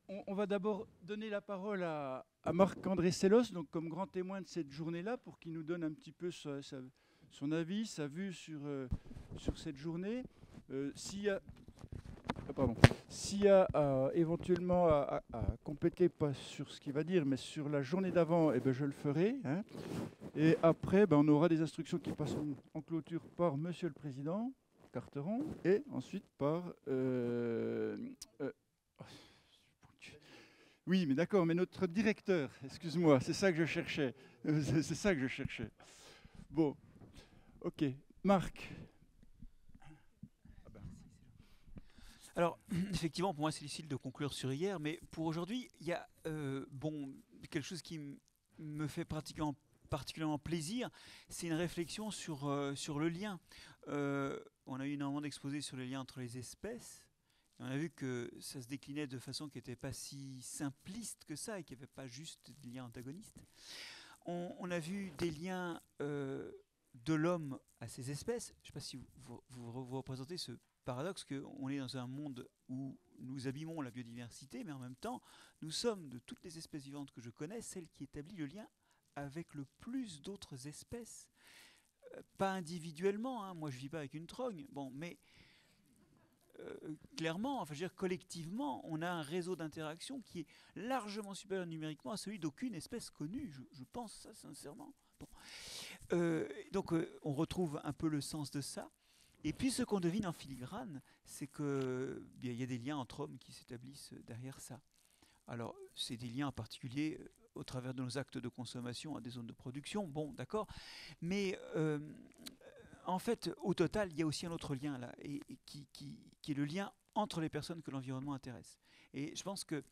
on va d'abord donner la parole à Marc-André Sellos, donc comme grand témoin de cette journée-là, pour qu'il nous donne un petit peu son avis, sa vue sur cette journée. S'il y a, pardon, s'il y a éventuellement à compléter, pas sur ce qu'il va dire, mais sur la journée d'avant, eh ben, je le ferai, hein. Et après, ben, on aura des instructions qui passeront en clôture par Monsieur le Président Carteron et ensuite par... euh, oui, mais d'accord, mais notre directeur, excuse-moi, c'est ça que je cherchais. C'est ça que je cherchais. Bon, ok. Marc. Alors, effectivement, pour moi, c'est difficile de conclure sur hier, mais pour aujourd'hui, il y a quelque chose qui me fait particulièrement plaisir, c'est une réflexion sur le lien. On a eu énormément d'exposés sur le lien entre les espèces. Et on a vu que ça se déclinait de façon qui n'était pas si simpliste que ça et qu'il n'y avait pas juste des liens antagonistes. On a vu des liens de l'homme à ces espèces. Je ne sais pas si vous représentez ce paradoxe qu'on est dans un monde où nous abîmons la biodiversité, mais en même temps, nous sommes, de toutes les espèces vivantes que je connais, celle qui établit le lien avec le plus d'autres espèces. Pas individuellement, hein, moi je ne vis pas avec une trogne, bon, mais clairement, enfin, je veux dire, collectivement, on a un réseau d'interaction qui est largement supérieur numériquement à celui d'aucune espèce connue. Je pense ça sincèrement. Bon. On retrouve un peu le sens de ça. Et puis ce qu'on devine en filigrane, c'est qu'il y a des liens entre hommes qui s'établissent derrière ça. Alors, c'est des liens en particulier au travers de nos actes de consommation à des zones de production, bon, d'accord. Mais en fait, au total, il y a aussi un autre lien là, qui est le lien entre les personnes que l'environnement intéresse. Et je pense que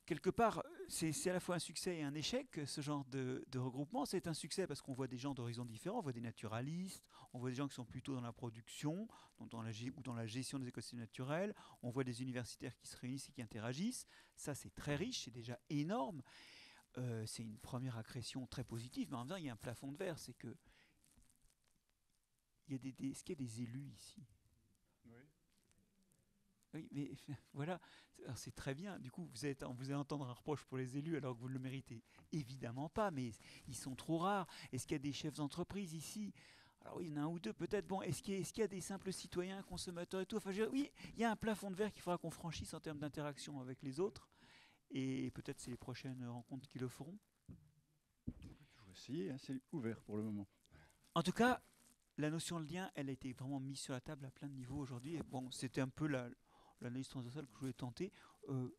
quelque part, c'est à la fois un succès et un échec, ce genre de regroupement. C'est un succès parce qu'on voit des gens d'horizons différents, on voit des naturalistes, on voit des gens qui sont plutôt dans la production ou dans la gestion des écosystèmes naturels, on voit des universitaires qui se réunissent et qui interagissent. Ça, c'est très riche, c'est déjà énorme. C'est une première accrétion très positive, mais en même temps, il y a un plafond de verre, c'est que est-ce qu'il y a des élus ici? Oui. Oui, mais voilà, c'est très bien. Du coup, vous allez entendre un reproche pour les élus alors que vous ne le méritez évidemment pas, mais ils sont trop rares. Est-ce qu'il y a des chefs d'entreprise ici? Alors oui, il y en a un ou deux peut-être. Bon, est-ce qu'il y a des simples citoyens, consommateurs et tout? Enfin, oui, il y a un plafond de verre qu'il faudra qu'on franchisse en termes d'interaction avec les autres. Et peut-être c'est les prochaines rencontres qui le feront. On peut toujours essayer, hein, c'est ouvert pour le moment. En tout cas, la notion de lien, elle a été vraiment mise sur la table à plein de niveaux aujourd'hui. Et bon, c'était un peu l'analyse transversale que je voulais tenter.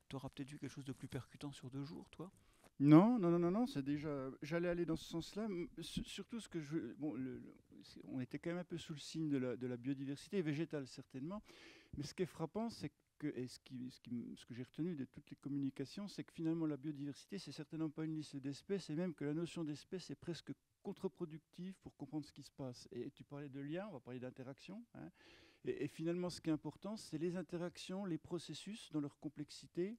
Tu auras peut-être vu quelque chose de plus percutant sur 2 jours, toi? Non, non, non, non, non, c'est déjà. J'allais aller dans ce sens-là. Surtout ce que je. Bon, on était quand même un peu sous le signe de la biodiversité végétale, certainement. Mais ce qui est frappant, c'est que, et ce que j'ai retenu de toutes les communications, c'est que finalement la biodiversité, c'est certainement pas une liste d'espèces, et même que la notion d'espèce est presque contre-productive pour comprendre ce qui se passe. Et tu parlais de lien, on va parler d'interaction, hein. Et finalement, ce qui est important, c'est les interactions, les processus dans leur complexité.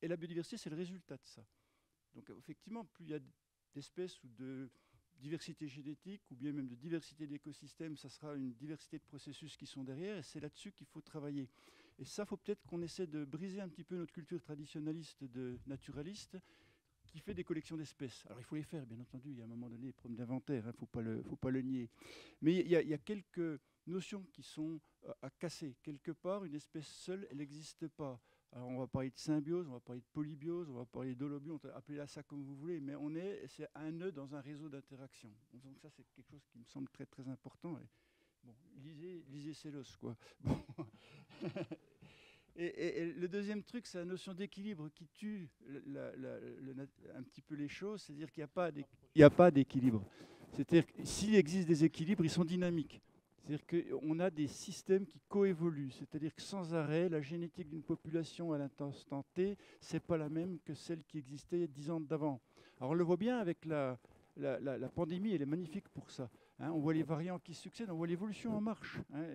Et la biodiversité, c'est le résultat de ça. Donc effectivement, plus il y a d'espèces ou de diversité génétique ou bien même de diversité d'écosystèmes, ça sera une diversité de processus qui sont derrière et c'est là-dessus qu'il faut travailler. Et ça, il faut peut-être qu'on essaie de briser un petit peu notre culture traditionnaliste de naturaliste qui fait des collections d'espèces. Alors il faut les faire, bien entendu, il y a un moment donné des problèmes d'inventaire, il ne faut pas le nier. Mais il y a quelques notions qui sont à casser. Quelque part, une espèce seule, elle n'existe pas. Alors on va parler de symbiose, on va parler de polybiose, on va parler d'holobiose, appelez ça comme vous voulez, mais c'est un nœud dans un réseau d'interaction. Donc ça, c'est quelque chose qui me semble très très important. Et bon, lisez Sellos, quoi. Bon. Et le deuxième truc, c'est la notion d'équilibre qui tue un petit peu les choses, c'est-à-dire qu'il n'y a pas d'équilibre. C'est-à-dire que s'il existe des équilibres, ils sont dynamiques. C'est-à-dire qu'on a des systèmes qui coévoluent. C'est-à-dire que sans arrêt, la génétique d'une population à l'instant T, c'est pas la même que celle qui existait 10 ans d'avant. Alors on le voit bien avec la pandémie, elle est magnifique pour ça. Hein, on voit les variants qui succèdent, on voit l'évolution en marche. Hein,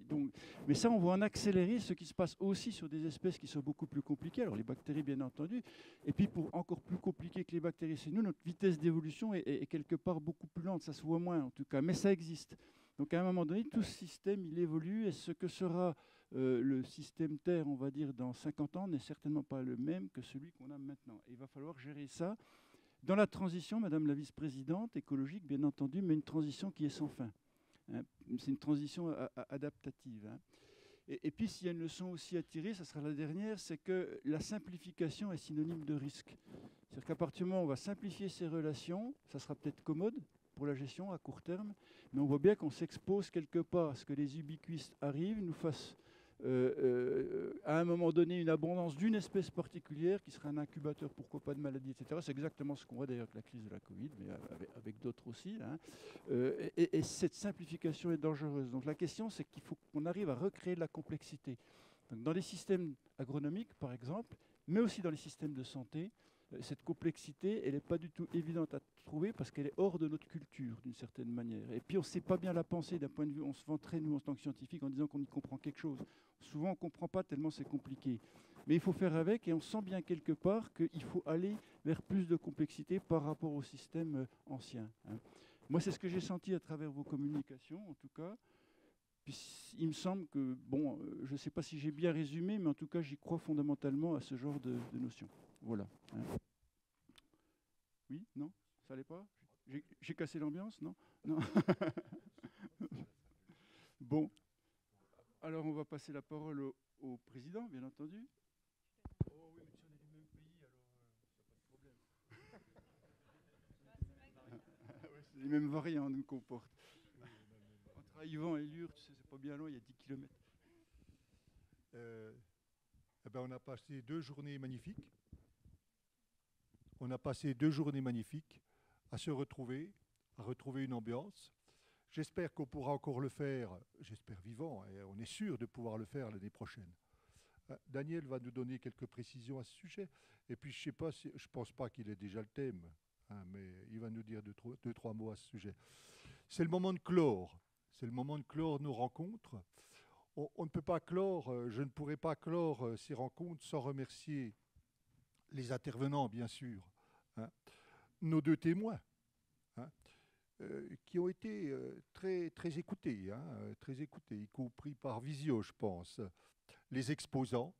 donc, mais ça, on voit en accélérer ce qui se passe aussi sur des espèces qui sont beaucoup plus compliquées. Alors les bactéries, bien entendu. Et puis pour encore plus compliqué que les bactéries, c'est nous, notre vitesse d'évolution est quelque part beaucoup plus lente. Ça se voit moins en tout cas, mais ça existe. Donc à un moment donné, tout ce système, il évolue. Et ce que sera le système Terre, on va dire, dans 50 ans, n'est certainement pas le même que celui qu'on a maintenant. Et il va falloir gérer ça dans la transition, Madame la vice-présidente, écologique, bien entendu, mais une transition qui est sans fin. Hein. C'est une transition adaptative. Hein. Et puis, s'il y a une leçon aussi à tirer, ça sera la dernière, c'est que la simplification est synonyme de risque. C'est-à-dire qu'à partir du moment où on va simplifier ces relations, ça sera peut-être commode pour la gestion à court terme, mais on voit bien qu'on s'expose quelque part à ce que les ubiquistes arrivent, nous fassent à un moment donné une abondance d'une espèce particulière qui sera un incubateur, pourquoi pas de maladie, etc. C'est exactement ce qu'on voit d'ailleurs avec la crise de la Covid, mais avec d'autres aussi. Hein. Et cette simplification est dangereuse. Donc la question, c'est qu'il faut qu'on arrive à recréer de la complexité. Donc, dans les systèmes agronomiques, par exemple, mais aussi dans les systèmes de santé, cette complexité, elle n'est pas du tout évidente à trouver parce qu'elle est hors de notre culture, d'une certaine manière. Et puis, on ne sait pas bien la penser d'un point de vue, on se vanterait, nous, en tant que scientifiques, en disant qu'on y comprend quelque chose. Souvent, on ne comprend pas tellement c'est compliqué. Mais il faut faire avec et on sent bien quelque part qu'il faut aller vers plus de complexité par rapport au système ancien. Hein. Moi, c'est ce que j'ai senti à travers vos communications, en tout cas. Puis, il me semble que, bon, je ne sais pas si j'ai bien résumé, mais en tout cas, j'y crois fondamentalement à ce genre de notions. Voilà. Hein. Oui? Non? Ça allait pas? J'ai cassé l'ambiance? Non? Non. Bon. Alors, on va passer la parole au président, bien entendu. Oh oui, mais si on est du même pays, alors ça n'a pas de problème. C'est les mêmes variants nous comportent. Entre Yvan et Lure, tu sais, c'est pas bien loin, il y a 10 km. Eh ben, on a passé 2 journées magnifiques. On a passé 2 journées magnifiques à se retrouver, à retrouver une ambiance. J'espère qu'on pourra encore le faire, j'espère vivant, et on est sûr de pouvoir le faire l'année prochaine. Daniel va nous donner quelques précisions à ce sujet. Et puis, je ne pense pas qu'il ait déjà le thème, hein, mais il va nous dire 2-3 mots à ce sujet. C'est le moment de clore. C'est le moment de clore nos rencontres. On ne peut pas clore, je ne pourrais pas clore ces rencontres sans remercier les intervenants, bien sûr, hein, nos 2 témoins, hein, qui ont été très écoutés, hein, très écoutés, y compris par visio, je pense, les exposants.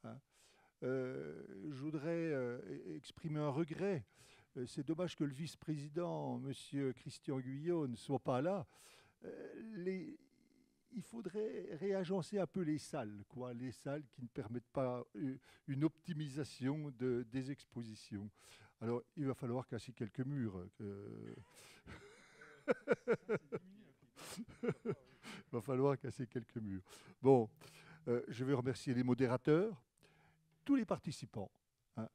Hein. Je voudrais exprimer un regret. C'est dommage que le vice-président, M. Christian Guyot, ne soit pas là. Il faudrait réagencer un peu les salles, quoi, les salles qui ne permettent pas une optimisation des expositions. Alors, il va falloir casser quelques murs. Il va falloir casser quelques murs. Bon, je vais remercier les modérateurs, tous les participants, hein,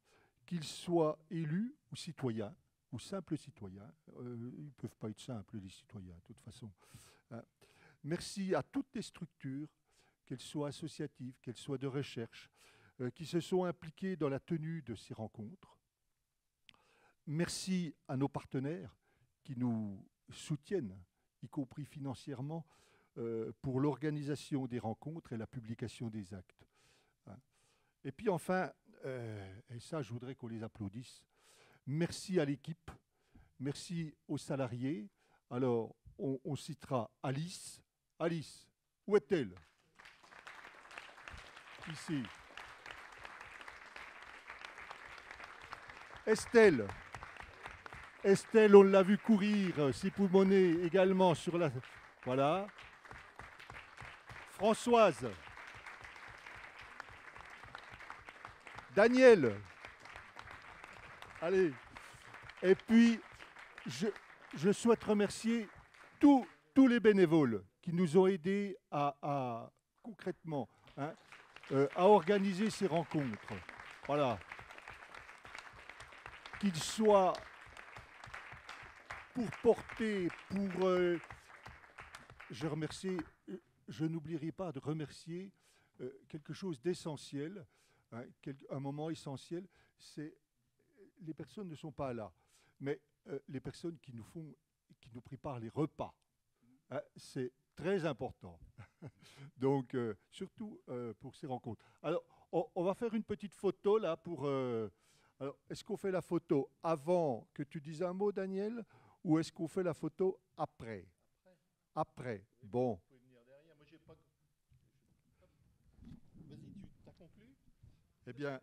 qu'ils soient élus ou citoyens, ou simples citoyens. Ils ne peuvent pas être simples, les citoyens, de toute façon. Hein. Merci à toutes les structures, qu'elles soient associatives, qu'elles soient de recherche, qui se sont impliquées dans la tenue de ces rencontres. Merci à nos partenaires qui nous soutiennent, y compris financièrement, pour l'organisation des rencontres et la publication des actes. Hein. Et puis enfin, et ça je voudrais qu'on les applaudisse, merci à l'équipe, merci aux salariés. Alors, on citera Alice. Alice, où est-elle? Ici. Estelle. Estelle, on l'a vu courir, s'époumoner également sur la... Voilà. Françoise. Daniel. Allez. Et puis, je souhaite remercier tous les bénévoles qui nous ont aidés à concrètement, hein, à organiser ces rencontres. Voilà. Qu'ils soient pour porter, pour... je n'oublierai pas de remercier quelque chose d'essentiel, hein, un moment essentiel, c'est les personnes ne sont pas là, mais les personnes qui nous préparent les repas. Hein, c'est très important. Donc, surtout pour ces rencontres. Alors, on va faire une petite photo là pour... alors, est-ce qu'on fait la photo avant que tu dises un mot, Daniel, ou est-ce qu'on fait la photo après? Après. Bon. Eh bien,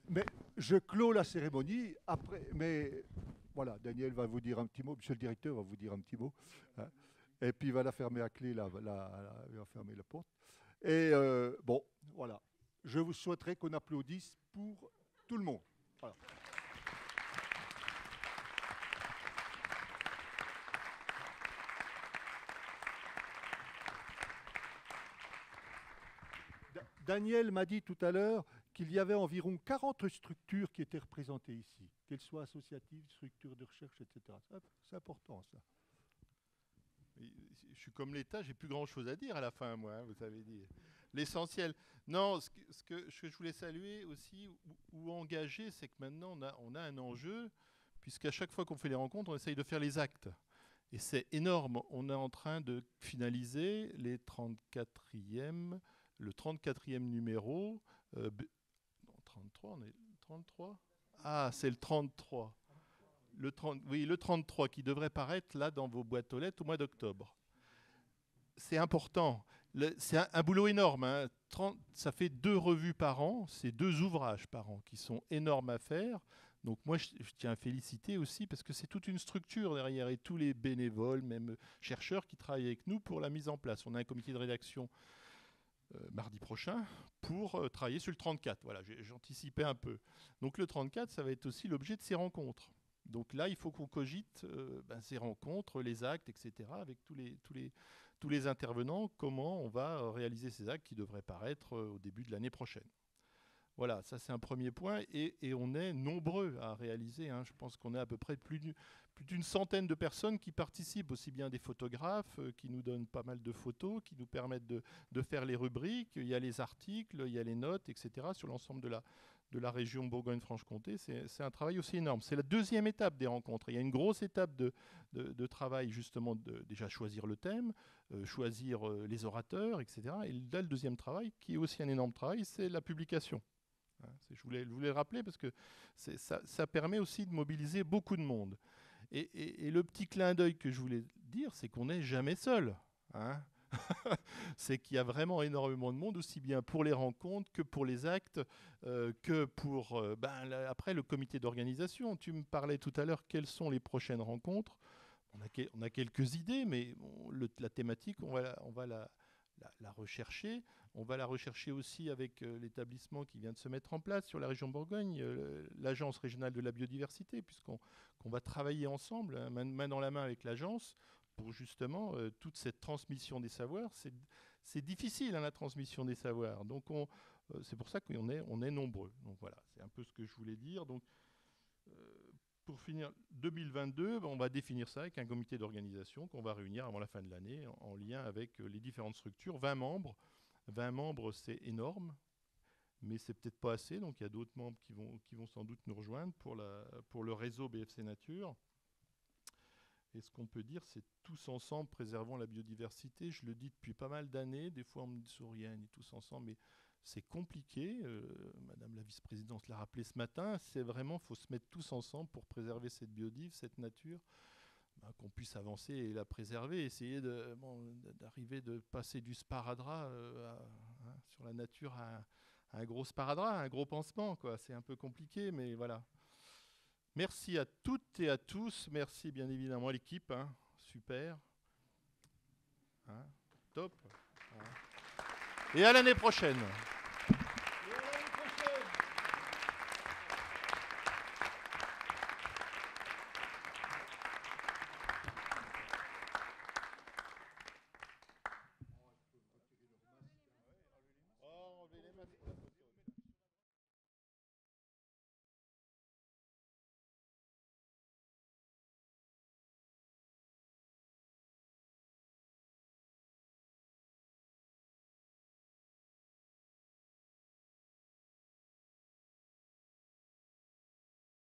mais je clôt la cérémonie après. Mais voilà, Daniel va vous dire un petit mot, monsieur le directeur va vous dire un petit mot. Hein, et puis il va la fermer à clé, il va fermer la porte. Et bon, voilà. Je vous souhaiterais qu'on applaudisse pour tout le monde. Voilà. Daniel m'a dit tout à l'heure qu'il y avait environ 40 structures qui étaient représentées ici, qu'elles soient associatives, structures de recherche, etc. C'est important, ça. Je suis comme l'État, j'ai plus grand-chose à dire à la fin, moi, hein, vous avez dit. L'essentiel. Non, ce que je voulais saluer aussi, ou engager, c'est que maintenant, on a un enjeu, puisqu'à chaque fois qu'on fait les rencontres, on essaye de faire les actes. Et c'est énorme. On est en train de finaliser le 34e numéro. Non, 33, on est 33 ? Ah, c'est le 33. Oui, le 33 qui devrait paraître là dans vos boîtes aux lettres au mois d'octobre. C'est important. C'est un boulot énorme. Hein. Ça fait 2 revues par an, c'est 2 ouvrages par an qui sont énormes à faire. Donc moi, je tiens à féliciter aussi parce que c'est toute une structure derrière et tous les bénévoles, même chercheurs qui travaillent avec nous pour la mise en place. On a un comité de rédaction mardi prochain pour travailler sur le 34. Voilà, j'anticipais un peu. Donc le 34, ça va être aussi l'objet de ces rencontres. Donc là, il faut qu'on cogite ces rencontres, les actes, etc., avec tous les intervenants, comment on va réaliser ces actes qui devraient paraître au début de l'année prochaine. Voilà, ça c'est un premier point, et on est nombreux à réaliser. Hein. Je pense qu'on est à peu près plus d'une centaine de personnes qui participent, aussi bien des photographes qui nous donnent pas mal de photos, qui nous permettent de faire les rubriques, il y a les articles, il y a les notes, etc., sur l'ensemble de la région Bourgogne-Franche-Comté. C'est un travail aussi énorme. C'est la 2e étape des rencontres. Il y a une grosse étape de travail, justement, déjà choisir le thème, choisir les orateurs, etc. Et là, le 2e travail, qui est aussi un énorme travail, c'est la publication. Hein, je voulais le rappeler parce que ça permet aussi de mobiliser beaucoup de monde. Et le petit clin d'œil que je voulais dire, c'est qu'on n'est jamais seul. Hein. C'est qu'il y a vraiment énormément de monde, aussi bien pour les rencontres que pour les actes, que pour après le comité d'organisation. Tu me parlais tout à l'heure, quelles sont les prochaines rencontres? On a quelques idées, mais la thématique, on va la rechercher. On va la rechercher aussi avec l'établissement qui vient de se mettre en place sur la région Bourgogne, l'Agence régionale de la biodiversité, puisqu'on va travailler ensemble, hein, main dans la main avec l'agence, pour justement toute cette transmission des savoirs. C'est difficile, hein, la transmission des savoirs. Donc c'est pour ça qu'on est nombreux. Donc voilà, c'est un peu ce que je voulais dire. Donc pour finir 2022, on va définir ça avec un comité d'organisation qu'on va réunir avant la fin de l'année en lien avec les différentes structures. 20 membres. 20 membres, c'est énorme, mais c'est peut-être pas assez. Donc il y a d'autres membres qui vont sans doute nous rejoindre pour le réseau BFC Nature. Et ce qu'on peut dire, c'est tous ensemble préservons la biodiversité. Je le dis depuis pas mal d'années. Des fois, on me dit Souriane et tous ensemble, mais c'est compliqué. Madame la vice-présidente l'a rappelé ce matin. C'est vraiment, faut se mettre tous ensemble pour préserver cette biodive, cette nature, qu'on puisse avancer et la préserver. Essayer d'arriver de passer du sparadrap sur la nature à un gros sparadrap, un gros pansement, quoi. C'est un peu compliqué, mais voilà. Merci à toutes et à tous. Merci bien évidemment à l'équipe. Hein. Super. Hein. Top. Hein. Et à l'année prochaine. Oh, enlevez les masques.